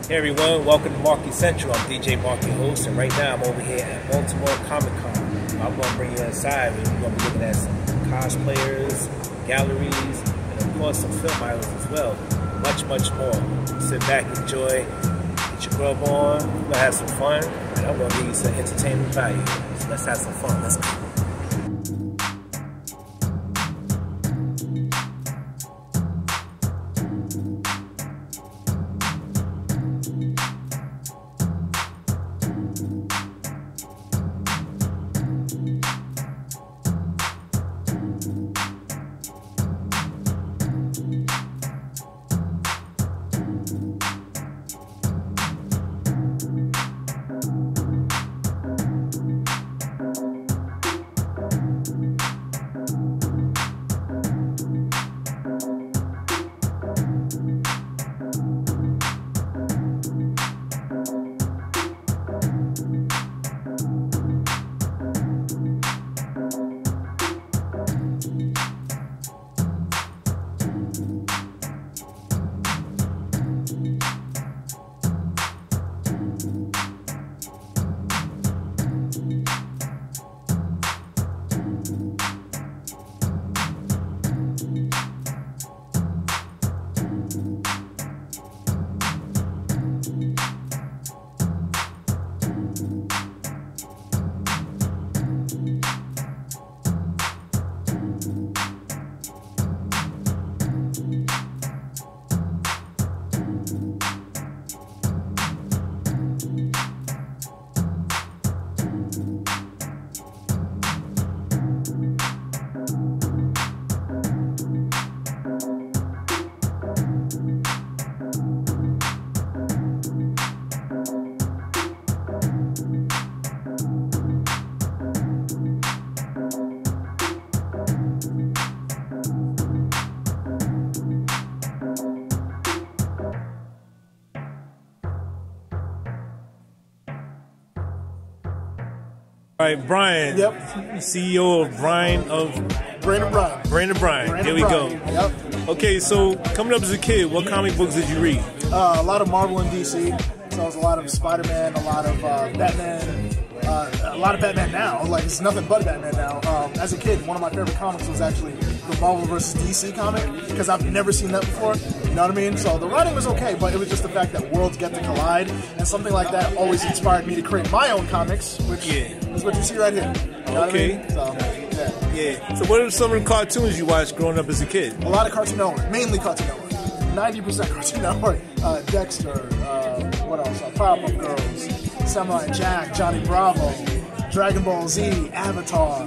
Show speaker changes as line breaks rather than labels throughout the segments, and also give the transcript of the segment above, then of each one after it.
Hey everyone, welcome to Marky Central. I'm DJ Marky host, and right now I'm over here at Baltimore Comic Con. I'm going to bring you inside. We're going to be looking at some cosplayers, galleries, and of course some film idols as well. Much more. Sit back, enjoy, get your grub on. We're going to have some fun, and I'm going to give you some entertainment value. So let's have some fun. Let's go. All right, Brian.
Yep.
CEO of Brian of
Brandon Brian.
Brandon Brian. Here we go.
Yep.
Okay, so coming up as a kid, what comic books did you read?
A lot of Marvel and DC. So it was a lot of Spider-Man, a lot of Batman, a lot of Batman now. Like, it's nothing but Batman now. As a kid, one of my favorite comics was actually the Marvel vs. DC comic, because I've never seen that before. You know what I mean? So the writing was okay, but it was just the fact that worlds get to collide, and something like that always inspired me to create my own comics, which is what you see right here. You know what I mean? So,
yeah. So what are some of the cartoons you watched growing up as a kid?
A lot of Cartoon Network, mainly Cartoon Network. 90% Cartoon Network. Dexter, what else? Powerpuff Girls, Samurai Jack, Johnny Bravo, Dragon Ball Z, Avatar.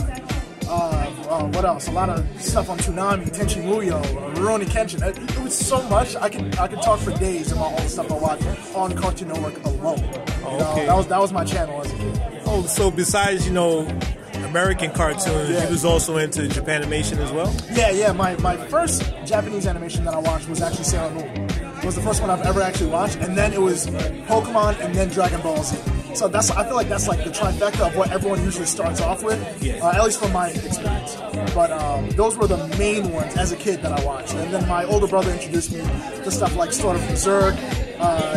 What else? A lot of stuff on Toonami, Tenchi Muyo, Rurouni Kenshin. It was so much. I could talk for days about all the stuff I watched on Cartoon Network alone.
Okay.
That was my channel as a kid.
Oh, so besides American cartoons, you was also into Japanimation as well?
Yeah. My first Japanese animation that I watched was actually Sailor Moon. It was the first one I've ever actually watched, and then it was Pokemon, and then Dragon Ball Z. So I feel like that's like the trifecta of what everyone usually starts off with, at least from my experience. But those were the main ones as a kid that I watched. And then my older brother introduced me to stuff like Sword of Berserk,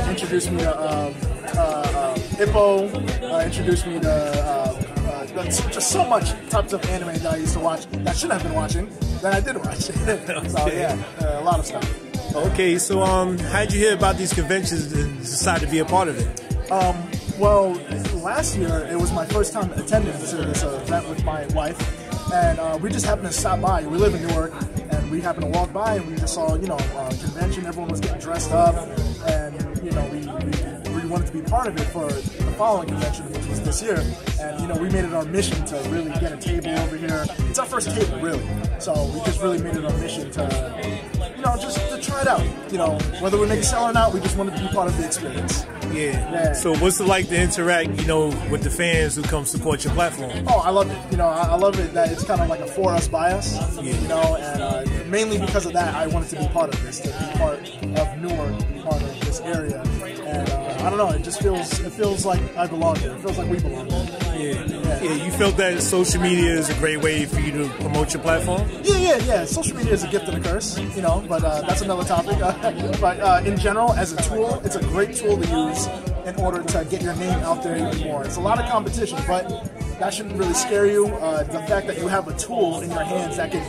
introduced me to Ippo, introduced me to just so much types of anime that I used to watch that I shouldn't have been watching that I did watch. So a lot of stuff.
Okay, so how'd you hear about these conventions and decide to be a part of it?
Well, last year it was my first time attending to this event with my wife, and we just happened to stop by. We live in Newark, and we happened to walk by, and we just saw, a convention. Everyone was getting dressed up, and we wanted to be part of it for the following convention, which was this year. And we made it our mission to really get a table over here. It's our first table, really. So we just really made it our mission to, just to try it out. Whether we make a sale or not, we just wanted to be part of the experience.
Yeah. So what's it like to interact, with the fans who come support your platform?
Oh, I love it. I love it that it's kind of like a for us by us. And mainly because of that, I wanted to be part of this, to be part of Newark, be part of this area. And I don't know. It feels like I belong here. It feels like we belong here.
Yeah. You felt that social media is a great way for you to promote your platform?
Yeah. Social media is a gift and a curse, but that's another topic. But in general, as a tool, it's a great tool to use in order to get your name out there even more. It's a lot of competition, but that shouldn't really scare you. The fact that you have a tool in your hands that can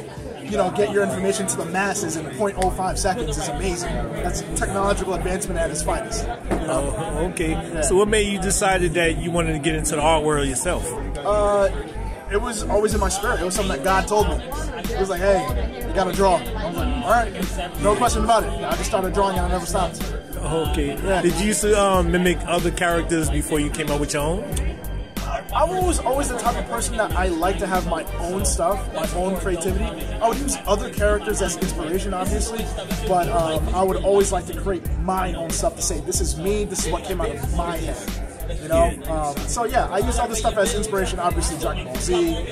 get your information to the masses in 0.05 seconds is amazing. That's technological advancement at its finest.
Oh, okay. Yeah. So what made you decided that you wanted to get into the art world yourself?
It was always in my spirit. It was something that God told me. It was like, hey, you gotta draw. I was like, all right, no question about it. I just started drawing and I never stopped.
Okay. Yeah. Did you used to mimic other characters before you came up with your own?
I was always the type of person that I like to have my own stuff, my own creativity. I would use other characters as inspiration, obviously, but I would always like to create my own stuff to say, this is me, this is what came out of my head. So yeah, I use other stuff as inspiration. Obviously, Dragon Ball Z.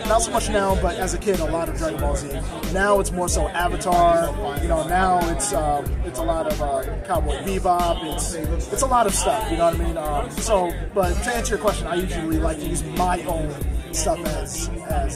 Not so much now, but as a kid, a lot of Dragon Ball Z. Now it's more so Avatar. Now it's a lot of Cowboy Bebop. It's a lot of stuff. You know what I mean? But to answer your question, I usually like to use my own stuff as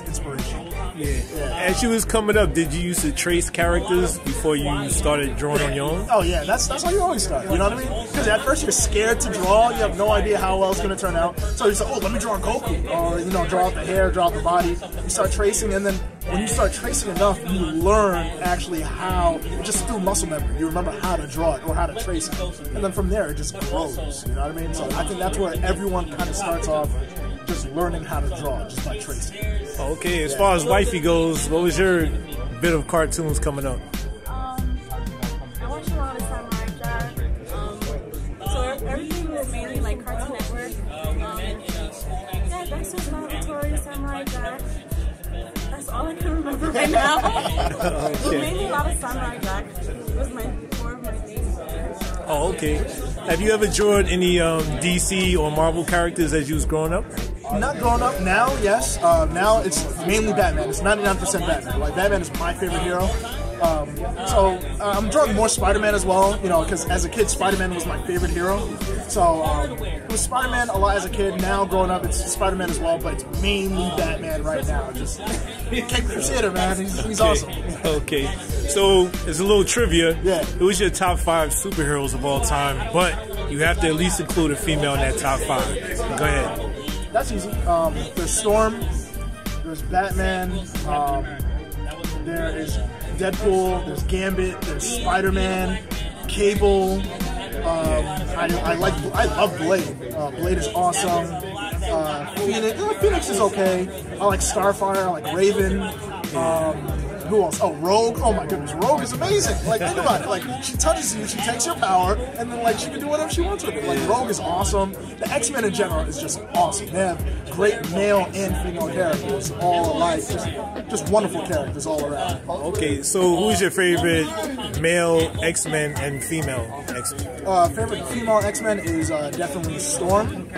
inspiration.
Yeah. As you was coming up, did you used to trace characters before you started drawing on your own?
Oh yeah, that's how you always start. You know what I mean? Because at first you're scared to draw. You have no idea how well it's going to turn out. So you say, oh, let me draw Goku, or draw out the hair, draw out the body. You start tracing, and then when you start tracing enough, you learn actually how, just through muscle memory, you remember how to draw it or how to trace it, and then from there it just grows. You know what I mean? So I think that's where everyone kind of starts off. Just learning how to draw just by tracing.
Okay, as far as wifey goes, what was your bit of cartoons coming up?
I watch a lot of Samurai Jack. So everything was mainly like Cartoon Network. Dexter's Laboratory, Samurai Jack. That's all I can remember right now. It was mainly a lot of Samurai Jack. It was more of my favorite.
Oh, okay. Have you ever drawn any DC or Marvel characters as you was growing up?
Not growing up. Now, yes. Now it's mainly Batman. It's 99% Batman. Like, Batman is my favorite hero. I'm drawing more Spider-Man as well, because as a kid, Spider-Man was my favorite hero. So it was Spider-Man a lot as a kid. Now, growing up, it's Spider-Man as well, but it's mainly Batman right now. Just Cape Crusader, man. He's awesome.
Okay. So, it's a little trivia.
Yeah.
Who is your top 5 superheroes of all time? But you have to at least include a female in that top 5. Go ahead.
That's easy. There's Storm. There's Batman. There is Deadpool. There's Gambit. There's Spider-Man. Cable. I love Blade. Blade is awesome. Phoenix is okay. I like Starfire. I like Raven. Who else? Oh, Rogue. Oh my goodness, Rogue is amazing. Like, think about it. Like, she touches you, she takes your power, and then she can do whatever she wants with it. Like, Rogue is awesome. The X-Men in general is just awesome. They have great male and female characters all alike. Just wonderful characters all around.
Okay, so who's your favorite male X-Men and female X-Men?
Favorite female X-Men is definitely Storm.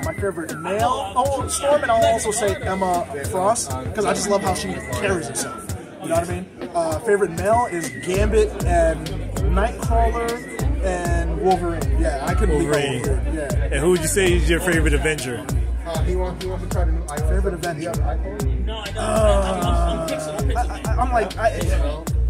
My favorite male, Storm, and I'll also say Emma Frost, because I just love how she carries herself. You know what I mean? Favorite male is Gambit and Nightcrawler and Wolverine. Yeah, I couldn't leave Wolverine. Yeah.
And who would you say is your favorite Avenger?
He wants to try the new favorite Avenger.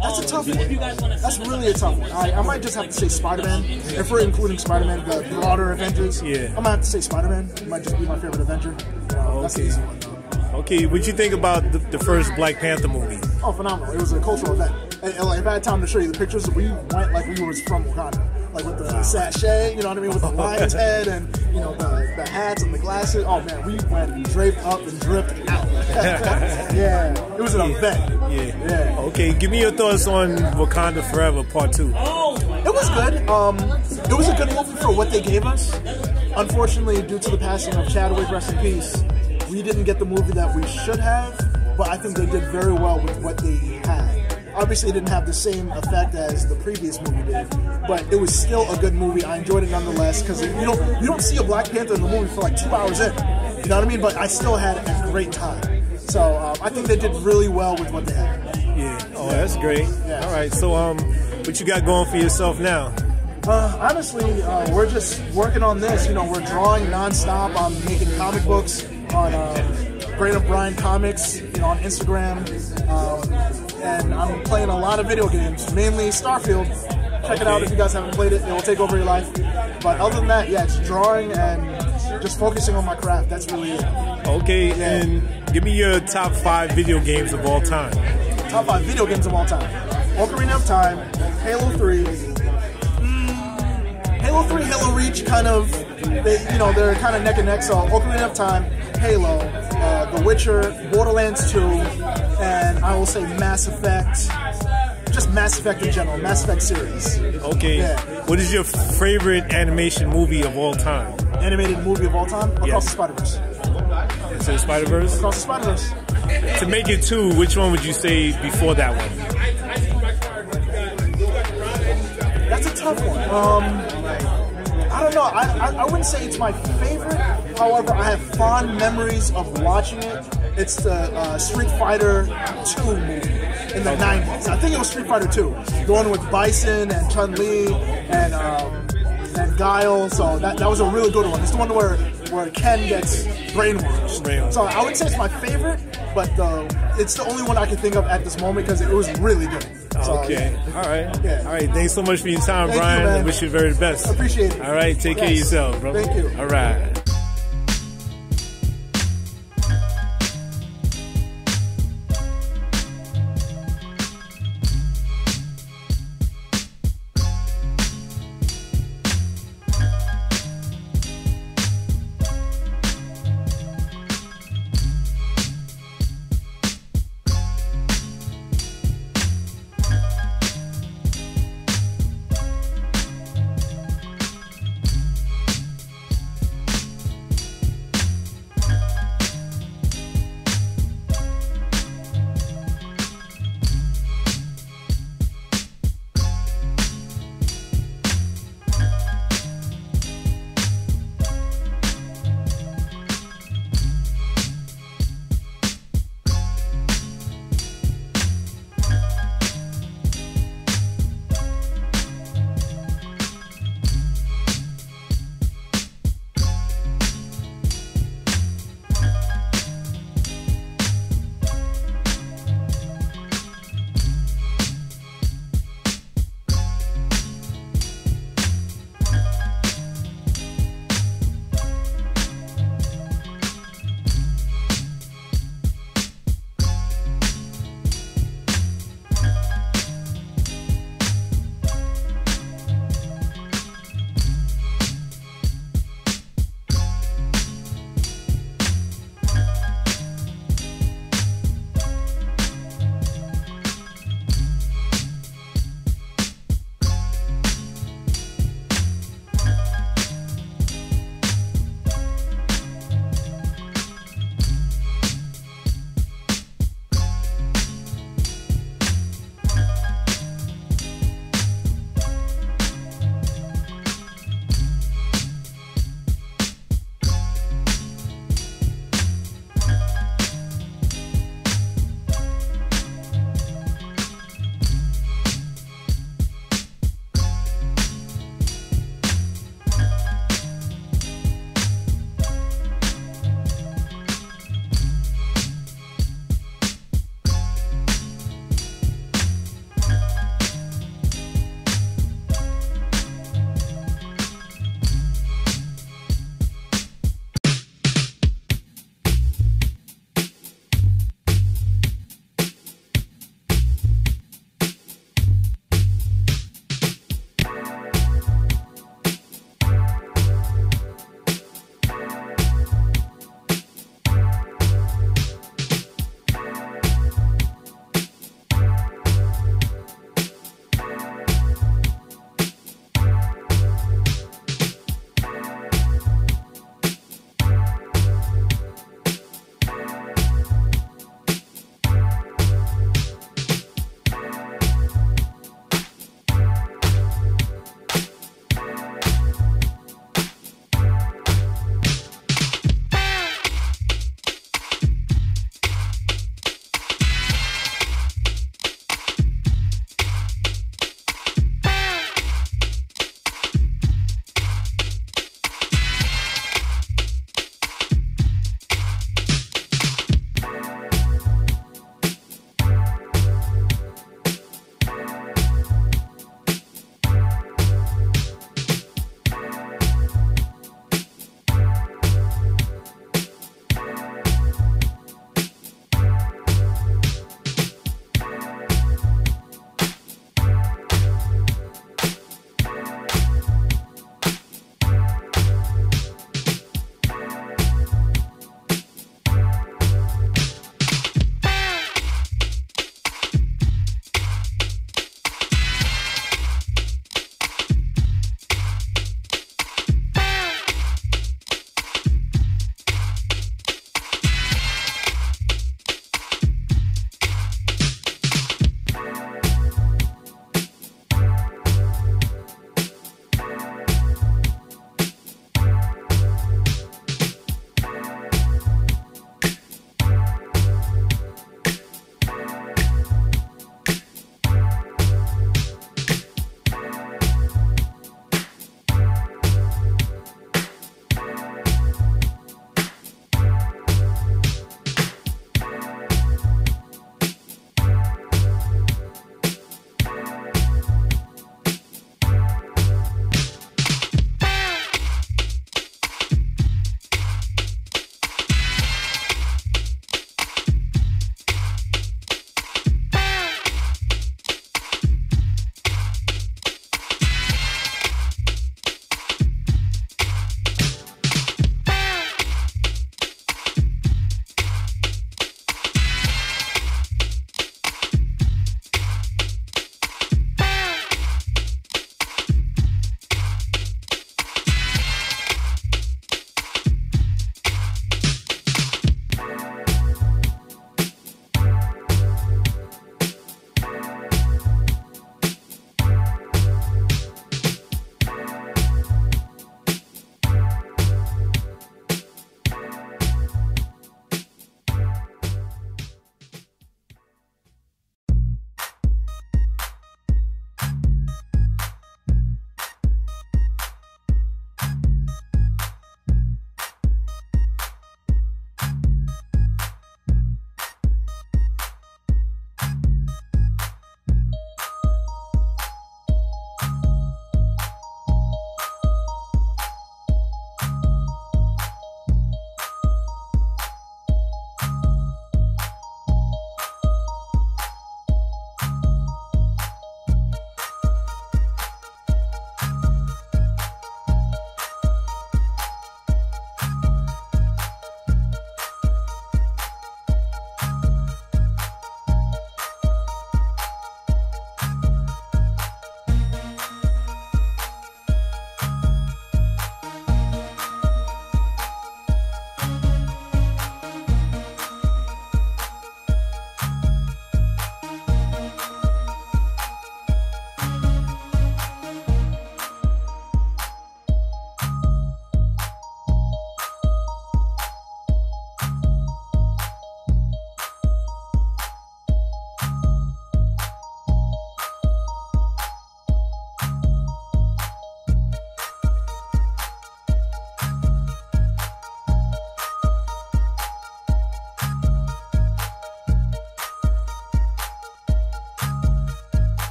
That's a tough one. That's really a tough one. I might just have to say Spider-Man. If we're including Spider-Man, the broader Avengers, I might have to say Spider-Man. It might just be my favorite Avenger. That's the easy one, though.
Okay, what you think about the first Black Panther movie?
Oh, phenomenal. It was a cultural event. And if I had time to show you the pictures, we went like we were from Wakanda. Like with the sachet, you know what I mean? With the lion's head and, the hats and the glasses. Oh, man, we went draped up and dripped out. Yeah, it was an event. Yeah.
Okay, give me your thoughts on Wakanda Forever Part 2.
It was good. It was a good movie for what they gave us. Unfortunately, due to the passing of Chadwick, rest in peace, we didn't get the movie that we should have, but I think they did very well with what they had. Obviously, it didn't have the same effect as the previous movie did, but it was still a good movie. I enjoyed it nonetheless, because you don't see a Black Panther in the movie for like 2 hours in. You know what I mean? But I still had a great time. So I think they did really well with what they had.
Yeah. Oh, that's great. Yeah. All right. So what you got going for yourself now?
Honestly, we're just working on this. You know, we're drawing nonstop. I'm making comic books on Great O'Brien Comics, you know, on Instagram, and I'm playing a lot of video games, mainly Starfield. Check it out if you guys haven't played it. It will take over your life. But other than that, yeah, it's drawing and just focusing on my craft. That's really it.
Okay, and give me your top 5 video games of all time.
Top 5 video games of all time. Ocarina of Time, Halo 3, Halo 3, Halo Reach, kind of, they're kind of neck and neck. So Ocarina of Time, Halo, The Witcher, Borderlands 2, and I will say Mass Effect. Just Mass Effect in general, Mass Effect series.
Okay. Yeah. What is your favorite animation movie of all time?
Animated movie of all time? Across the Spider-Verse.
So the Spider-Verse?
Across the Spider-Verse.
To make it 2, which one would you say before that one?
That's a tough one. I don't know. I wouldn't say it's my favorite. However, I have fond memories of watching it. It's the Street Fighter 2 movie in the 90s. I think it was Street Fighter 2. The one with Bison and Chun-Li and Guile. So that was a really good one. It's the one where Ken gets brainwashed. So I would say it's my favorite, but it's the only one I can think of at this moment because it was really good. So,
okay.
Yeah.
All right.
Yeah.
All right. Thanks so much for your time, Brian.
You,
I wish you the very best.
Appreciate it.
All right. Take care of yourself, bro.
Thank you.
All right.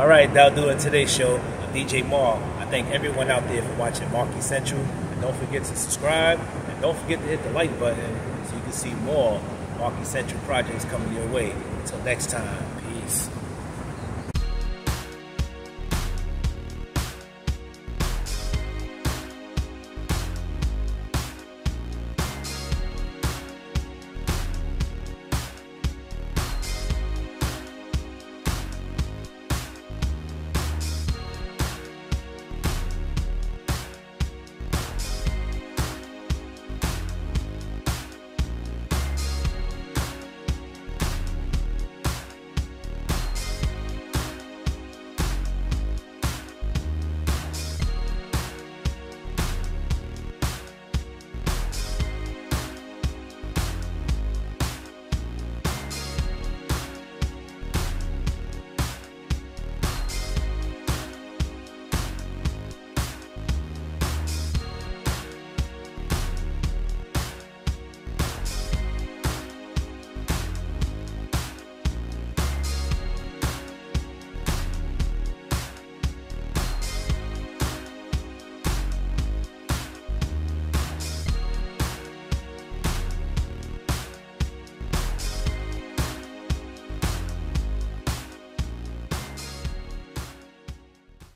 All right, that'll do it today's show. I'm DJ Mark. I thank everyone out there for watching Marky Central. And don't forget to subscribe. And don't forget to hit the like button so you can see more Marky Central projects coming your way. Until next time.